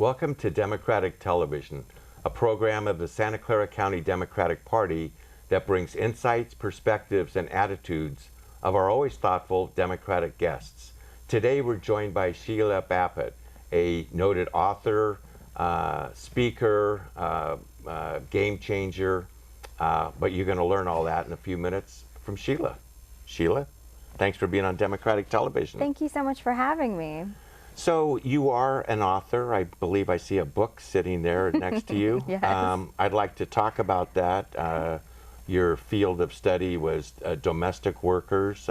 Welcome to Democratic Television, a program of the Santa Clara County Democratic Party that brings insights, perspectives, and attitudes of our always thoughtful Democratic guests. Today we're joined by Shelia Bagat, a noted author, speaker, game changer, but you're going to learn all that in a few minutes from Shelia. Shelia, thanks for being on Democratic Television. Thank you so much for having me. So you are an author. I believe I see a book sitting there next to you. Yes. I'd like to talk about that. Your field of study was domestic workers,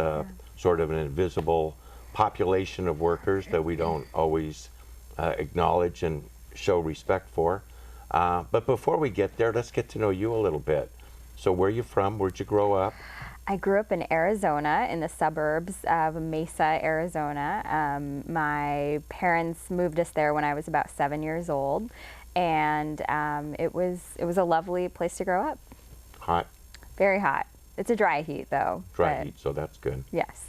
sort of an invisible population of workers that we don't always acknowledge and show respect for. But before we get there, let's get to know you a little bit. So where are you from? Where'd you grow up? I grew up in Arizona, in the suburbs of Mesa, Arizona. My parents moved us there when I was about 7 years old, and it was a lovely place to grow up. Hot? Very hot. It's a dry heat, though. Dry heat, so that's good. Yes.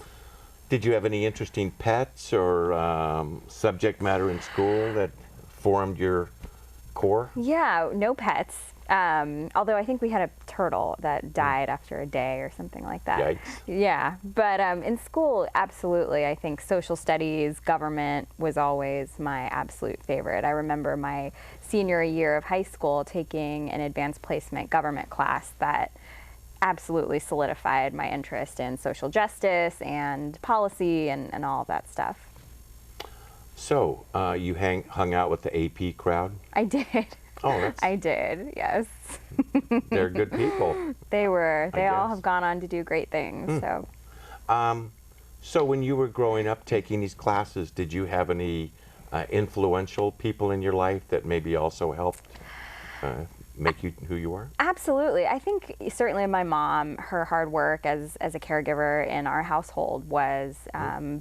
Did you have any interesting pets or subject matter in school that formed your core? Yeah, no pets. Although I think we had a turtle that died after a day or something like that. Yikes. Yeah, but in school, absolutely. I think social studies, government was always my absolute favorite. I remember my senior year of high school taking an advanced placement government class that absolutely solidified my interest in social justice and policy and all of that stuff. So, you hung out with the AP crowd? I did. Oh, I did, yes. They're good people. They were. They all have gone on to do great things. So when you were growing up taking these classes, did you have any influential people in your life that maybe also helped make you who you are? Absolutely. I think certainly my mom, her hard work as a caregiver in our household was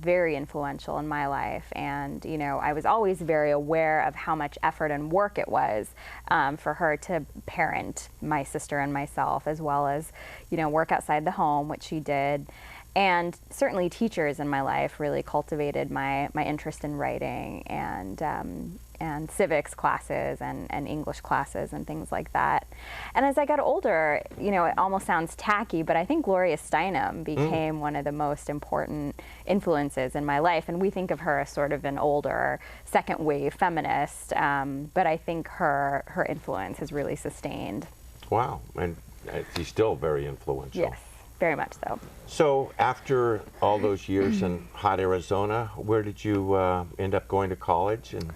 very influential in my life. And, you know, I was always very aware of how much effort and work it was for her to parent my sister and myself, as well as, you know, work outside the home, which she did. And certainly teachers in my life really cultivated my interest in writing and civics classes and English classes and things like that. And as I got older, you know, it almost sounds tacky, but I think Gloria Steinem became one of the most important influences in my life. And we think of her as sort of an older second wave feminist, but I think her influence has really sustained. Wow, and she's still very influential. Yes. Very much so. So after all those years in hot Arizona, where did you end up going to college? And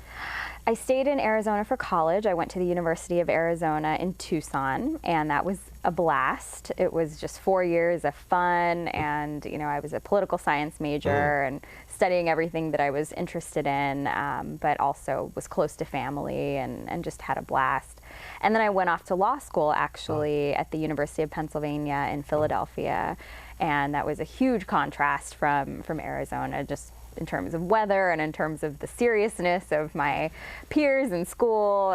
I stayed in Arizona for college. I went to the University of Arizona in Tucson, and that was a blast. It was just 4 years of fun, and you know, I was a political science major and studying everything that I was interested in, but also was close to family and just had a blast. And then I went off to law school, actually, at the University of Pennsylvania in Philadelphia, and that was a huge contrast from Arizona, just in terms of weather and in terms of the seriousness of my peers in school,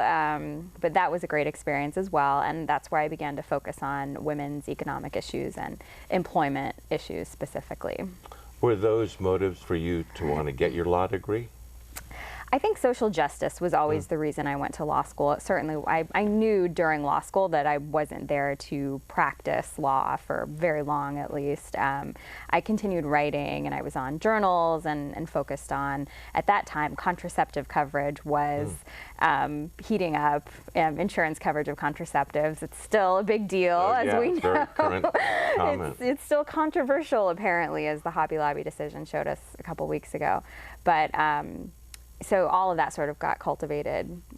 but that was a great experience as well, and that's where I began to focus on women's economic issues and employment issues specifically. were those motives for you to want to get your law degree? I think social justice was always the reason I went to law school. Certainly, I knew during law school that I wasn't there to practice law for very long, at least. I continued writing, and I was on journals and focused on, at that time, contraceptive coverage was heating up. Insurance coverage of contraceptives, it's still a big deal, as we know. Very current comment. It's still controversial, apparently, as the Hobby Lobby decision showed us a couple weeks ago. But so all of that sort of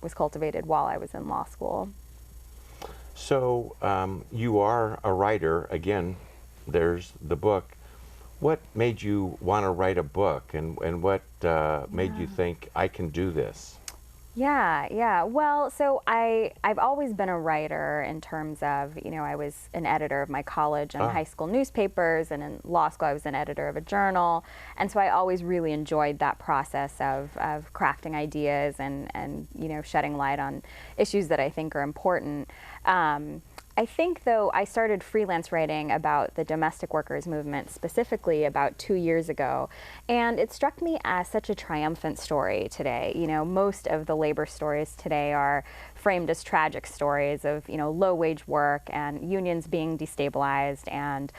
was cultivated while I was in law school. So you are a writer. Again, there's the book. What made you want to write a book, and what made you think, I can do this? Yeah. Well, so I've always been a writer in terms of, I was an editor of my college and high school newspapers, and in law school I was an editor of a journal. And so I always really enjoyed that process of crafting ideas and shedding light on issues that I think are important. I think, though, I started freelance writing about the domestic workers movement specifically about 2 years ago, and it struck me as such a triumphant story today. You know, most of the labor stories today are framed as tragic stories of, you know, low-wage work and unions being destabilized and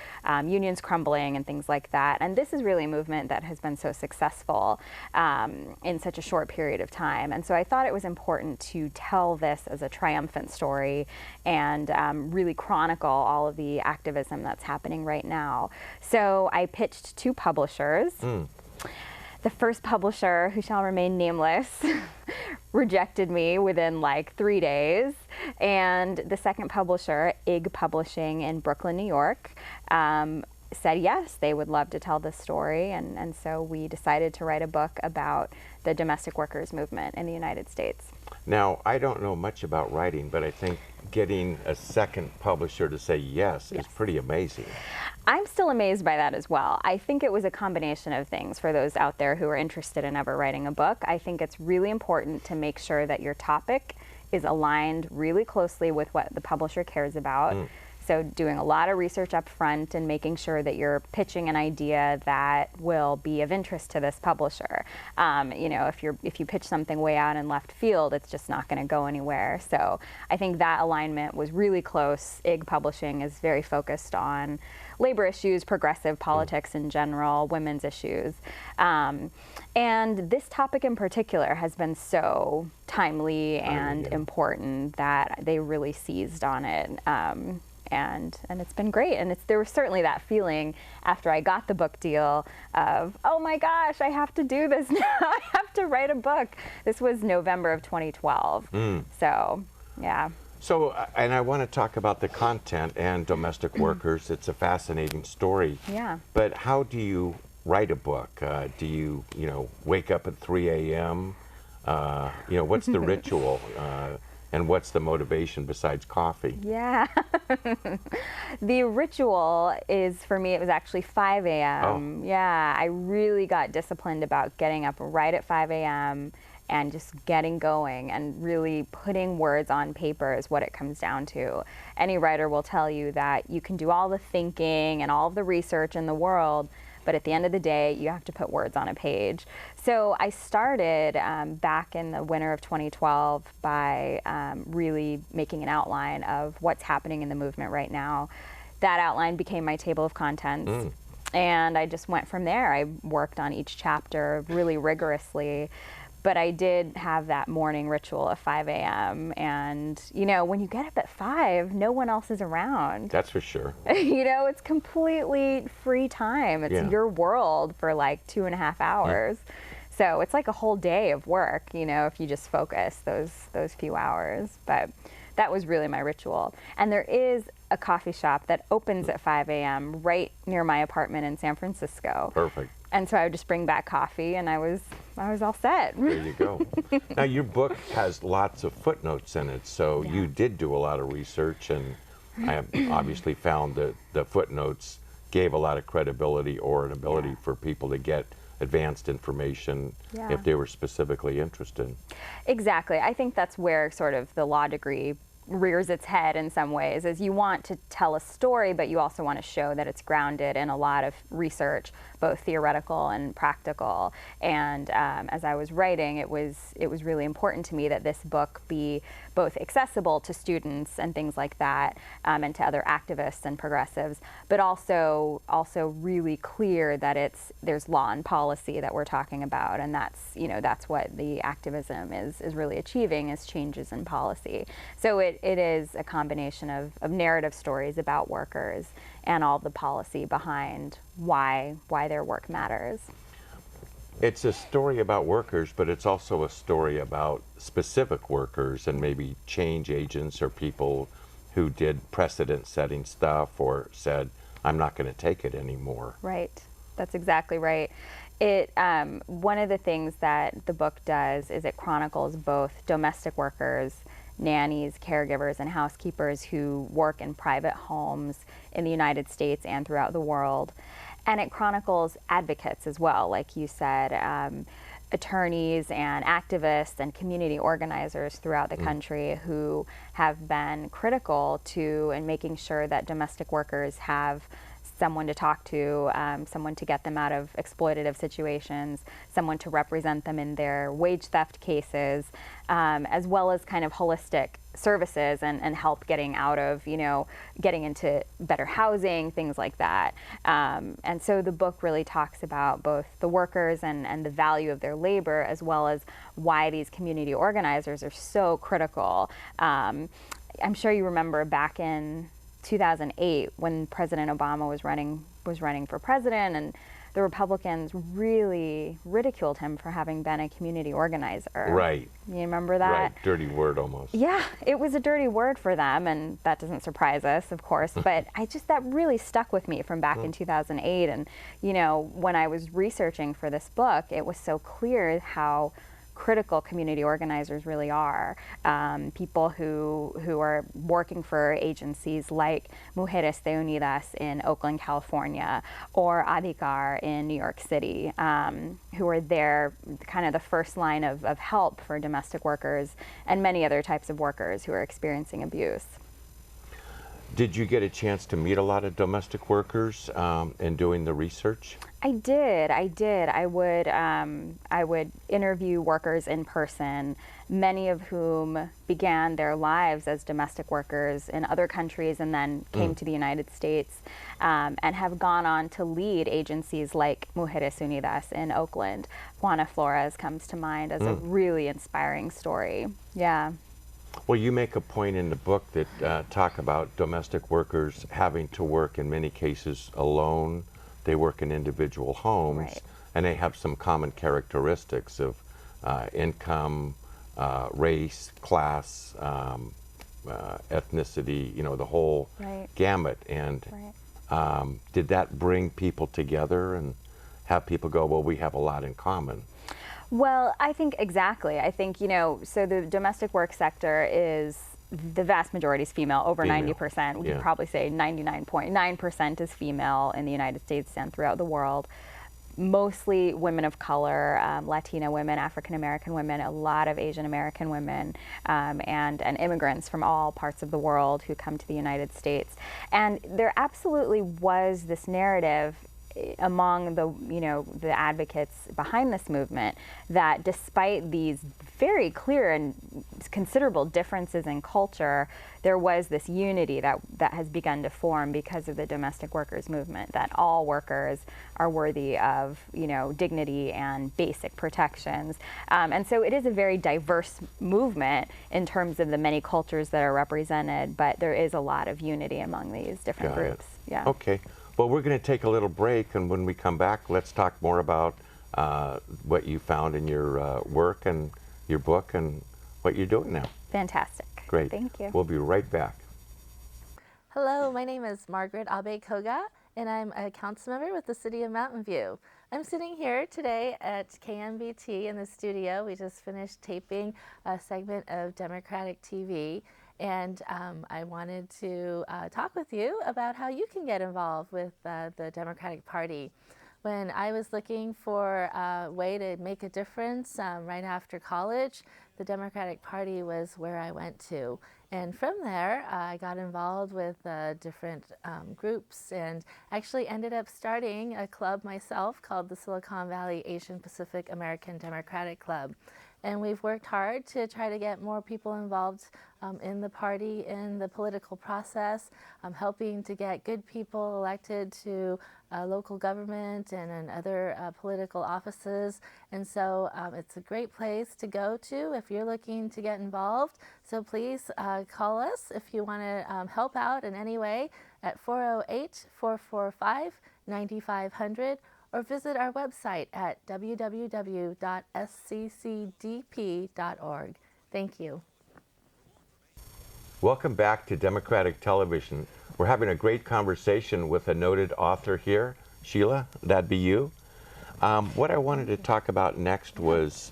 unions crumbling and things like that. And this is really a movement that has been so successful in such a short period of time. And so I thought it was important to tell this as a triumphant story and really chronicle all of the activism that's happening right now. So I pitched 2 publishers. The first publisher, who shall remain nameless, rejected me within like 3 days. And the second publisher, IG Publishing in Brooklyn, New York, said yes, they would love to tell this story. And so we decided to write a book about the domestic workers movement in the United States. Now, I don't know much about writing, but I think getting a second publisher to say yes is pretty amazing. I'm still amazed by that as well. I think it was a combination of things for those out there who are interested in ever writing a book. I think it's really important to make sure that your topic is aligned really closely with what the publisher cares about. So doing a lot of research up front and making sure that you're pitching an idea that will be of interest to this publisher. You know, if you pitch something way out in left field, it's just not going to go anywhere. So I think that alignment was really close. IG Publishing is very focused on labor issues, progressive politics in general, women's issues. And this topic in particular has been so timely and important that they really seized on it. And it's been great. And there was certainly that feeling after I got the book deal of, oh my gosh, I have to do this now. I have to write a book. This was November of 2012. So, yeah. So, and I want to talk about the content and domestic workers. It's a fascinating story. Yeah. But how do you write a book? Do you, wake up at 3 a.m.? What's the ritual? And what's the motivation besides coffee? Yeah. The ritual is, for me, it was actually 5 a.m. Oh. Yeah, I really got disciplined about getting up right at 5 a.m. and just getting going and really putting words on paper is what it comes down to. Any writer will tell you that you can do all the thinking and all of the research in the world, but at the end of the day, you have to put words on a page. So I started back in the winter of 2012 by really making an outline of what's happening in the movement right now. That outline became my table of contents. And I just went from there. I worked on each chapter really rigorously. But I did have that morning ritual at 5 a.m. And, when you get up at 5, no one else is around. That's for sure. It's completely free time. It's your world for like 2.5 hours. So it's like a whole day of work, if you just focus those few hours. But that was really my ritual. And there is a coffee shop that opens at 5 a.m. right near my apartment in San Francisco. Perfect. And so I would just bring back coffee, and I was all set. There you go. Now, your book has lots of footnotes in it, so you did do a lot of research, and I have obviously found that the footnotes gave a lot of credibility or an ability for people to get advanced information if they were specifically interested. Exactly. I think that's where sort of the law degree rears its head in some ways, is you want to tell a story, but you also want to show that it's grounded in a lot of research, both theoretical and practical. And as I was writing, it was really important to me that this book be both accessible to students and things like that, and to other activists and progressives, but also really clear that there's law and policy that we're talking about, and that's what the activism is really achieving, is changes in policy. So it is a combination of narrative stories about workers and all the policy behind why their work matters. It's a story about workers, but it's also a story about specific workers and maybe change agents or people who did precedent-setting stuff or said, I'm not going to take it anymore. Right. That's exactly right. One of the things that the book does is it chronicles both domestic workers, nannies, caregivers, and housekeepers who work in private homes in the United States and throughout the world. And it chronicles advocates as well, like you said, attorneys and activists and community organizers throughout the country who have been critical to in making sure that domestic workers have someone to talk to, someone to get them out of exploitative situations, someone to represent them in their wage theft cases, as well as kind of holistic services and help getting out of, getting into better housing, things like that. And so the book really talks about both the workers and the value of their labor, as well as why these community organizers are so critical. I'm sure you remember back in 2008 when President Obama was running for president, and the Republicans really ridiculed him for having been a community organizer. Right. You remember that? Right. Dirty word almost. Yeah, it was a dirty word for them, and that doesn't surprise us, of course, but that really stuck with me from back in 2008. And, when I was researching for this book, it was so clear how critical community organizers really are. People who are working for agencies like Mujeres de Unidas in Oakland, California, or Adhikar in New York City, who are there kind of the first line of help for domestic workers and many other types of workers who are experiencing abuse. Did you get a chance to meet a lot of domestic workers in doing the research? I did. I would interview workers in person, many of whom began their lives as domestic workers in other countries and then came to the United States, and have gone on to lead agencies like Mujeres Unidas in Oakland. Juana Flores comes to mind as a really inspiring story. Yeah. Well, you make a point in the book that talk about domestic workers having to work in many cases alone. They work in individual homes, Right. and they have some common characteristics of income, race, class, ethnicity, the whole Right. gamut. And Right. did that bring people together and have people go, well, we have a lot in common? Well, I think exactly. I think, so the domestic work sector is, the vast majority is female, over Female. 90%. We Yeah. could probably say 99.9% is female in the United States and throughout the world. Mostly women of color, Latina women, African American women, a lot of Asian American women, and immigrants from all parts of the world who come to the United States. And there absolutely was this narrative among the advocates behind this movement that despite these very clear and considerable differences in culture, there was this unity that has begun to form because of the domestic workers movement, that all workers are worthy of dignity and basic protections. And so it is a very diverse movement in terms of the many cultures that are represented, but there is a lot of unity among these different Got it. groups. Yeah. Okay. Well, we're going to take a little break, and when we come back, let's talk more about what you found in your work and your book and what you're doing now. Fantastic. Great. Thank you. We'll be right back. Hello, my name is Margaret Abe-Koga, and I'm a council member with the City of Mountain View. I'm sitting here today at KMVT in the studio. We just finished taping a segment of Democratic TV. And I wanted to talk with you about how you can get involved with the Democratic Party. When I was looking for a way to make a difference right after college, the Democratic Party was where I went to. And from there, I got involved with different groups and actually ended up starting a club myself called the Silicon Valley Asian Pacific American Democratic Club. And we've worked hard to try to get more people involved in the party, in the political process, helping to get good people elected to local government and in other political offices. And so it's a great place to go to if you're looking to get involved. So please call us if you want to help out in any way at 408-445-9500. or visit our website at www.sccdp.org. Thank you. Welcome back to Democratic Television. We're having a great conversation with a noted author here. Shelia, that'd be you. What I wanted to talk about next was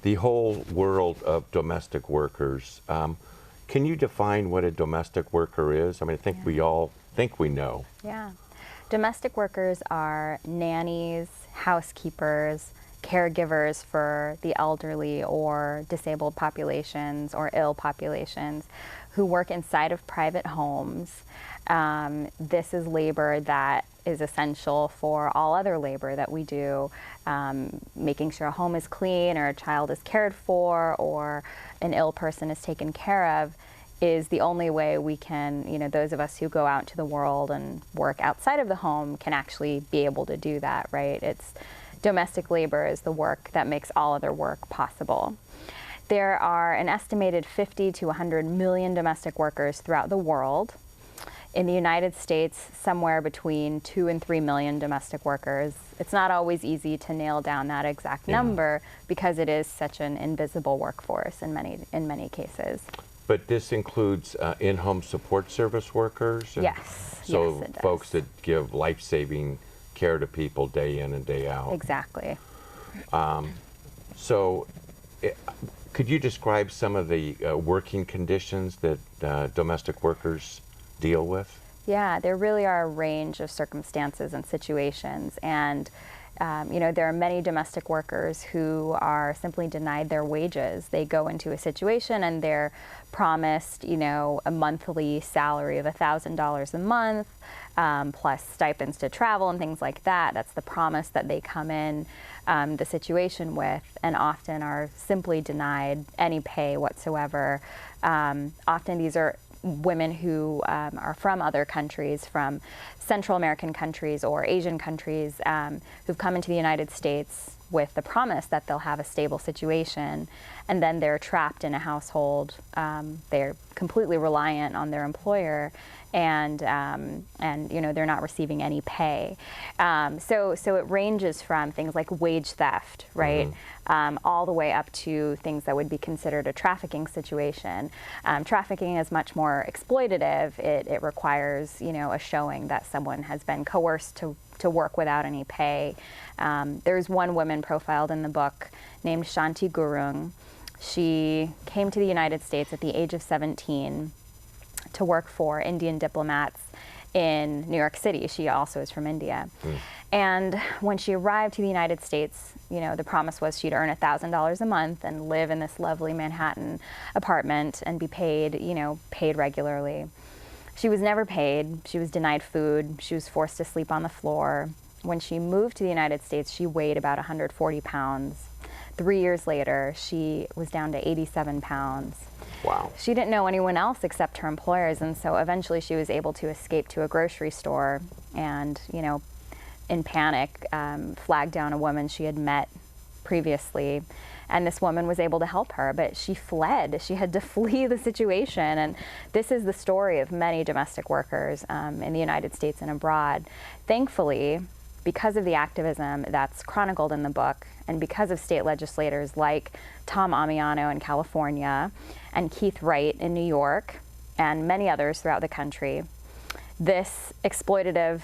the whole world of domestic workers. Can you define what a domestic worker is? I mean, I think we all think we know. Yeah. Domestic workers are nannies, housekeepers, caregivers for the elderly or disabled populations or ill populations who work inside of private homes. This is labor that is essential for all other labor that we do, making sure a home is clean or a child is cared for or an ill person is taken care of is the only way we can, those of us who go out to the world and work outside of the home can actually be able to do that, right? Domestic labor is the work that makes all other work possible. There are an estimated 50 to 100 million domestic workers throughout the world. In the United States, somewhere between 2 and 3 million domestic workers. It's not always easy to nail down that exact number because it is such an invisible workforce in many cases. But this includes in-home support service workers? Yes. So yes, it does. Folks that give life-saving care to people day in and day out. Exactly. Could you describe some of the working conditions that domestic workers deal with? Yeah, there really are a range of circumstances and situations, and there are many domestic workers who are simply denied their wages. They go into a situation and they're promised, a monthly salary of $1,000 a month, plus stipends to travel and things like that. That's the promise that they come in the situation with, and often are simply denied any pay whatsoever. Often these are women who are from other countries, from Central American countries or Asian countries, who've come into the United States with the promise that they'll have a stable situation, and then they're trapped in a household. They're completely reliant on their employer, and they're not receiving any pay. So it ranges from things like wage theft, right, all the way up to things that would be considered a trafficking situation. Trafficking is much more exploitative. It requires, a showing that someone has been coerced to work without any pay. There's one woman profiled in the book named Shanti Gurung. She came to the United States at the age of 17 to work for Indian diplomats in New York City. She also is from India. And when she arrived to the United States, the promise was she'd earn $1,000 a month and live in this lovely Manhattan apartment and be paid, paid regularly. She was never paid. She was denied food. She was forced to sleep on the floor. When she moved to the United States, she weighed about 140 pounds. 3 years later, she was down to 87 pounds. Wow. She didn't know anyone else except her employers, and so eventually she was able to escape to a grocery store and, in panic, flagged down a woman she had met previously. And this woman was able to help her, but she fled. She had to flee the situation. And this is the story of many domestic workers in the United States and abroad. Thankfully, because of the activism that's chronicled in the book, and because of state legislators like Tom Amiano in California and Keith Wright in New York and many others throughout the country, this exploitative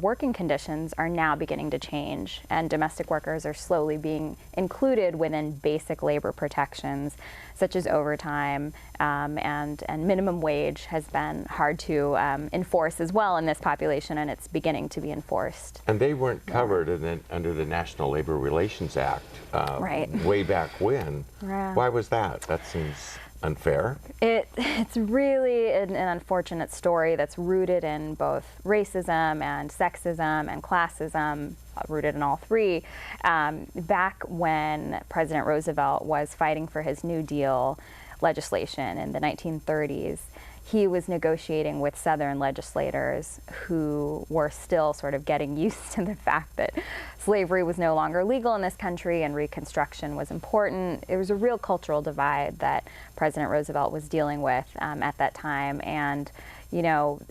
working conditions are now beginning to change, and domestic workers are slowly being included within basic labor protections, such as overtime, and minimum wage has been hard to enforce as well in this population, and it's beginning to be enforced. And they weren't covered under the National Labor Relations Act Right. way back when. Yeah. Why was that? That seems unfair. It's really an unfortunate story that's rooted in both racism and sexism and classism, rooted in all three. Back when President Roosevelt was fighting for his New Deal legislation in the 1930s, he was negotiating with Southern legislators who were still sort of getting used to the fact that slavery was no longer legal in this country and Reconstruction was important. It was a real cultural divide that President Roosevelt was dealing with at that time. And,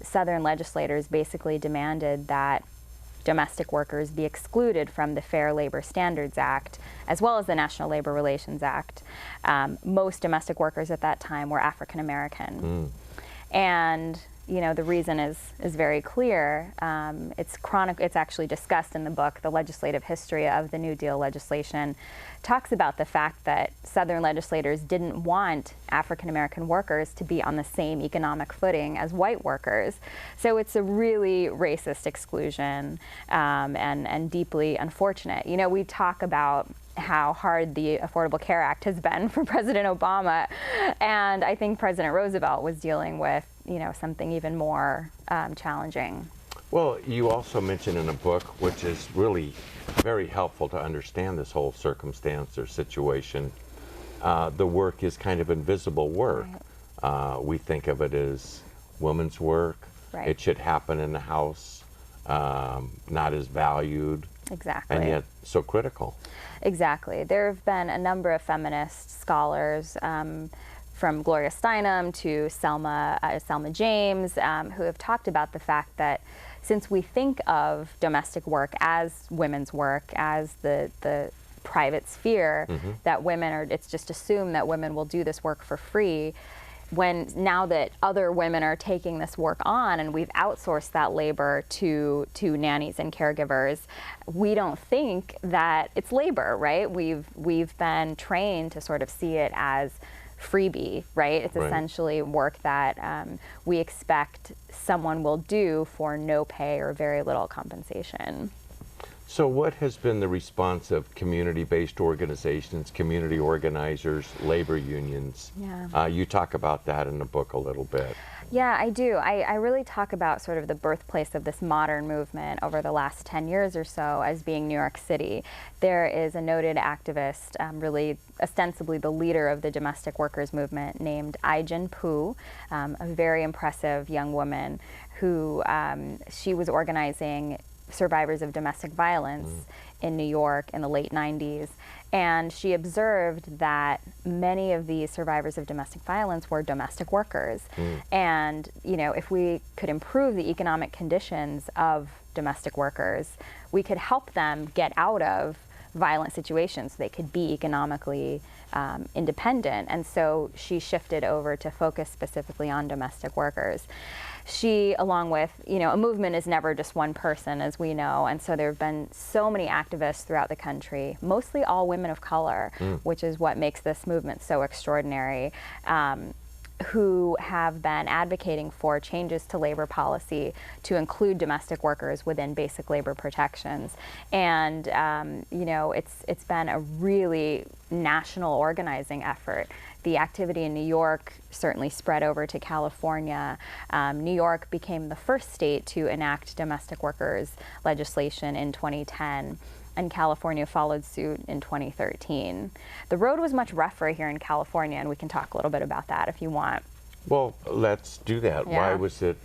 Southern legislators basically demanded that domestic workers be excluded from the Fair Labor Standards Act, as well as the National Labor Relations Act. Most domestic workers at that time were African American. And you know, the reason is very clear. It's actually discussed in the book. The legislative history of the New Deal legislation talks about the fact that Southern legislators didn't want African American workers to be on the same economic footing as white workers. So it's a really racist exclusion, and deeply unfortunate. You know, we talk about how hard the Affordable Care Act has been for President Obama, and I think President Roosevelt was dealing with, you know, something even more challenging. Well, you also mentioned in a book, which is really very helpful to understand this whole circumstance or situation, the work is kind of invisible work. Right. We think of it as women's work. Right. It should happen in the house, not as valued. Exactly. And yet so critical. Exactly. There have been a number of feminist scholars, from Gloria Steinem to Selma James, who have talked about the fact that since we think of domestic work as women's work, as the private sphere, that women are, it's just assumed that women will do this work for free. When now that other women are taking this work on and we've outsourced that labor to nannies and caregivers, we don't think that it's labor, right? We've been trained to sort of see it as freebie, right? It's essentially work that we expect someone will do for no pay or very little compensation. So what has been the response of community-based organizations, community organizers, labor unions? Yeah. You talk about that in the book a little bit. Yeah, I do. I really talk about sort of the birthplace of this modern movement over the last 10 years or so as being New York City. There is a noted activist, really ostensibly the leader of the domestic workers movement, named Ai-jen Poo, a very impressive young woman who she was organizing survivors of domestic violence in New York in the late 90s. And she observed that many of these survivors of domestic violence were domestic workers. And, you know, if we could improve the economic conditions of domestic workers, we could help them get out of violent situations so they could be economically independent. And so she shifted over to focus specifically on domestic workers. She, along with, you know, a movement is never just one person, as we know, and so there have been so many activists throughout the country, mostly all women of color, which is what makes this movement so extraordinary, who have been advocating for changes to labor policy to include domestic workers within basic labor protections. And you know, it's been a really national organizing effort. The activity in New York certainly spread over to California. New York became the first state to enact domestic workers legislation in 2010. And California followed suit in 2013. The road was much rougher here in California, and we can talk a little bit about that if you want. Well, let's do that. Yeah. Why was it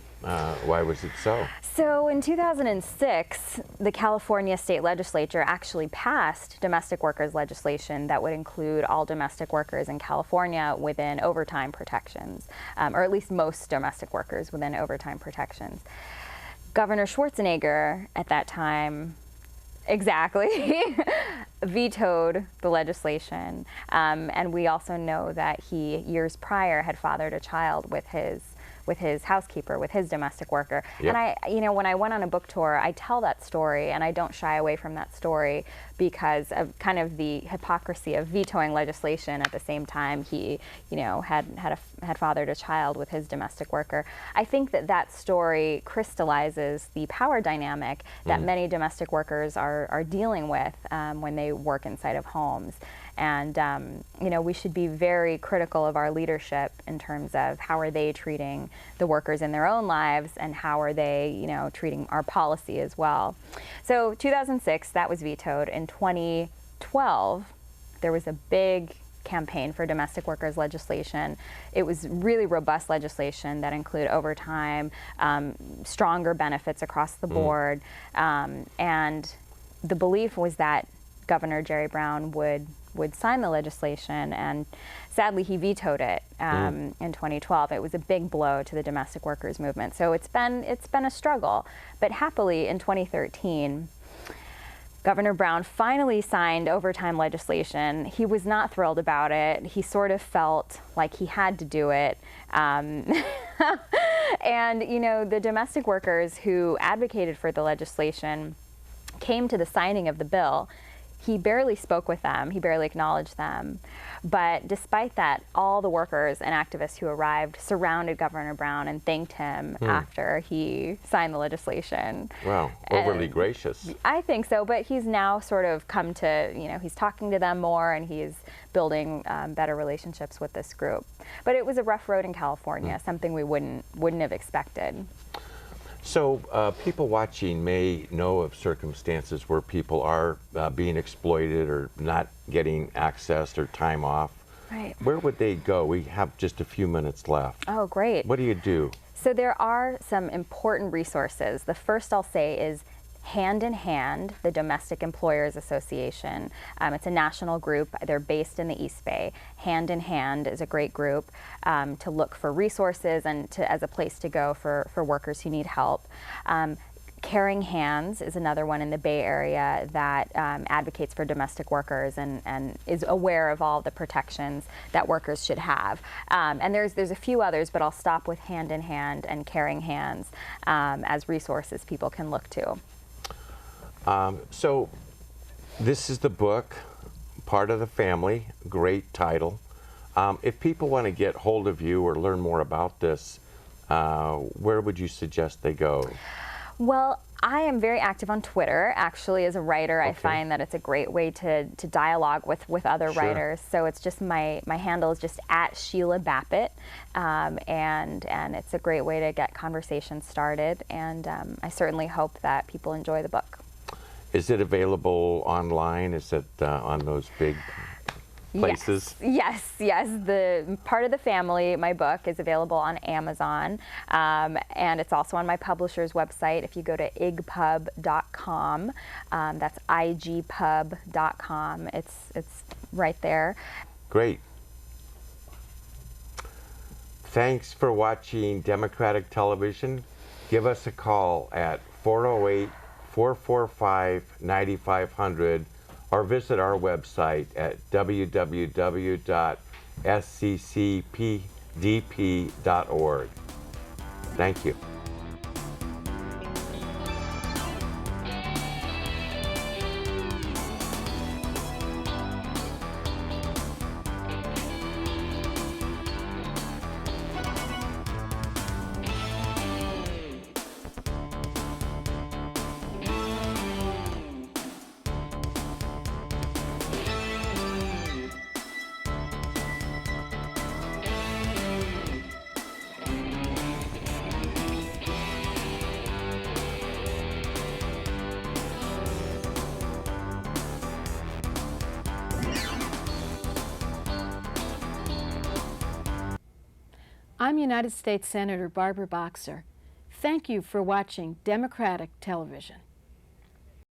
so? So in 2006, the California state legislature actually passed domestic workers legislation that would include all domestic workers in California within overtime protections, or at least most domestic workers within overtime protections. Governor Schwarzenegger at that time vetoed the legislation, and we also know that he years prior had fathered a child with his housekeeper, with his domestic worker. Yep. And you know, when I went on a book tour, I tell that story, and I don't shy away from that story because of kind of the hypocrisy of vetoing legislation at the same time he, you know, had fathered a child with his domestic worker. I think that story crystallizes the power dynamic that many domestic workers are dealing with when they work inside of homes. And you know, we should be very critical of our leadership in terms of how are they treating the workers in their own lives, and how are they, you know, treating our policy as well. So 2006, that was vetoed. In 2012, there was a big campaign for domestic workers legislation. It was really robust legislation that included overtime, stronger benefits across the board, and the belief was that Governor Jerry Brown would sign the legislation, and sadly he vetoed it in 2012. It was a big blow to the domestic workers movement. So it's been a struggle, but happily in 2013, Governor Brown finally signed overtime legislation. He was not thrilled about it. He sort of felt like he had to do it. And, you know, the domestic workers who advocated for the legislation came to the signing of the bill. He barely spoke with them, he barely acknowledged them. But despite that, all the workers and activists who arrived surrounded Governor Brown and thanked him after he signed the legislation. Wow, overly gracious. I think so, but he's now sort of come to, you know, he's talking to them more and he's building better relationships with this group. But it was a rough road in California, something we wouldn't have expected. So people watching may know of circumstances where people are being exploited or not getting access or time off. Right. Where would they go? We have just a few minutes left. Oh, great. What do you do? So there are some important resources. The first I'll say is Hand in Hand, the Domestic Employers Association. It's a national group. They're based in the East Bay. Hand in Hand is a great group to look for resources and as a place to go for workers who need help. Caring Hands is another one in the Bay Area that advocates for domestic workers and is aware of all the protections that workers should have. And there's a few others, but I'll stop with Hand in Hand and Caring Hands as resources people can look to. So this is the book, Part of the Family, great title. If people want to get hold of you or learn more about this, where would you suggest they go? Well, I am very active on Twitter. Actually, as a writer, I find that it's a great way to dialogue with other writers. So it's just my handle is just at Shelia Bagat, and it's a great way to get conversations started. And I certainly hope that people enjoy the book. Is it available online? Is it on those big places? Yes. The Part of the Family, my book, is available on Amazon, and it's also on my publisher's website. If you go to igpub.com, that's igpub.com. It's right there. Great. Thanks for watching Democratic Television. Give us a call at 408-445-9500 or visit our website at www.sccpdp.org. Thank you. I'm United States Senator Barbara Boxer. Thank you for watching Democratic Television.